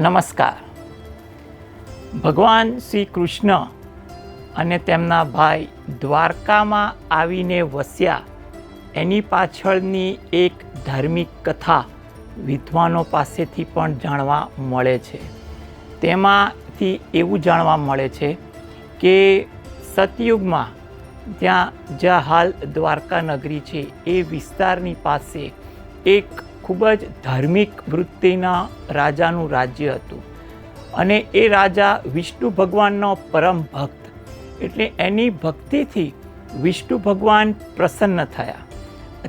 નમસ્કાર. ભગવાન શ્રી કૃષ્ણ અને તેમના ભાઈ દ્વારકામાં આવીને વસ્યા, એની પાછળની એક ધાર્મિક કથા વિદ્વાનો પાસેથી પણ જાણવા મળે છે. તેમાંથી એવું જાણવા મળે છે કે સતયુગમાં જ્યાં હાલ દ્વારકા નગરી છે એ વિસ્તારની પાસે એક ખૂબ જ ધાર્મિક વૃત્તિના રાજાનું રાજ્ય હતું અને એ રાજા વિષ્ણુ ભગવાનનો પરમ ભક્ત, એટલે એની ભક્તિથી વિષ્ણુ ભગવાન પ્રસન્ન થયા.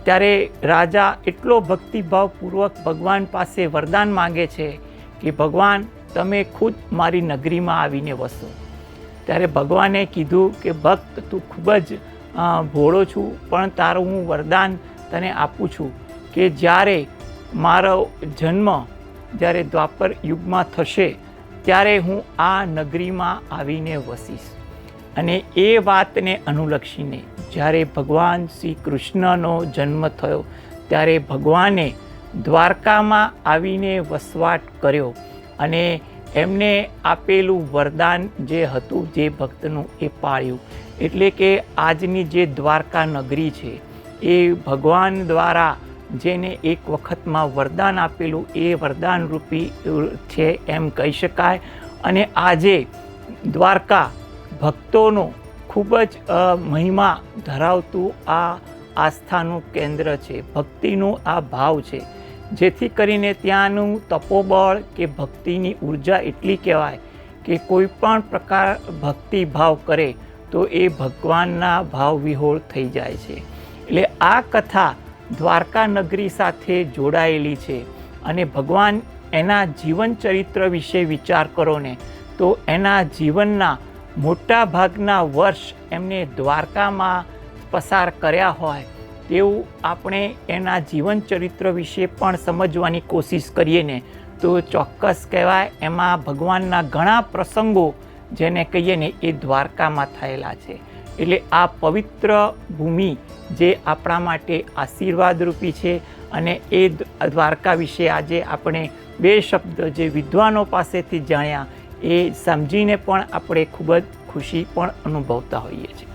ત્યારે રાજા એટલો ભક્તિભાવપૂર્વક ભગવાન પાસે વરદાન માંગે છે કે ભગવાન તમે ખુદ મારી નગરીમાં આવીને વસો. ત્યારે ભગવાને કીધું કે ભક્ત તું ખૂબ જ ભોળો છું, પણ તારું હું વરદાન તને આપું છું કે જ્યારે મારો જન્મ જ્યારે દ્વાપર યુગમાં થશે ત્યારે હું આ નગરીમાં આવીને વસીશ. અને એ વાતને અનુલક્ષીને જ્યારે ભગવાન શ્રી કૃષ્ણનો જન્મ થયો ત્યારે ભગવાને દ્વારકામાં આવીને વસવાટ કર્યો અને એમને આપેલું વરદાન જે હતું જે ભક્તનું એ પાળ્યું. એટલે કે આજની જે દ્વારકા નગરી છે એ ભગવાન દ્વારા જેને એક વખતમાં વરદાન આપેલું એ વરદાન રૂપી છે એમ કહી શકાય. અને આજે દ્વારકા ભક્તોનો ખૂબ જ મહિમા ધરાવતું આ આસ્થાનું કેન્દ્ર છે, ભક્તિનું આ ભાવ છે, જેથી કરીને ત્યાંનું તપોબળ કે ભક્તિની ઉર્જા એટલી કહેવાય કે કોઈ પણ પ્રકાર ભક્તિ ભાવ કરે તો એ ભગવાનના ભાવ વિહોળ થઈ જાય છે. એટલે આ કથા દ્વારકા નગરી સાથે જોડાયેલી છે અને ભગવાન એના જીવન ચરિત્ર વિશે વિચાર કરો ને તો એના જીવનના મોટા ભાગના વર્ષ એમને દ્વારકામાં પસાર કર્યા હોય તેવું આપણે એના જીવન ચરિત્ર વિશે પણ સમજવાની કોશિશ કરીએ ને તો ચોક્કસ કહેવાય એમાં ભગવાનના ઘણા પ્રસંગો જેને કહીએ ને એ દ્વારકામાં થયેલા છે. એટલે આ પવિત્ર ભૂમિ જે આપણા માટે આશીર્વાદરૂપી છે અને એ દ્વારકા વિશે આજે આપણે બે શબ્દ જે વિદ્વાનો પાસેથી જાણ્યા એ સમજીને પણ આપણે ખૂબ જ ખુશી પણ અનુભવતા હોઈએ છીએ.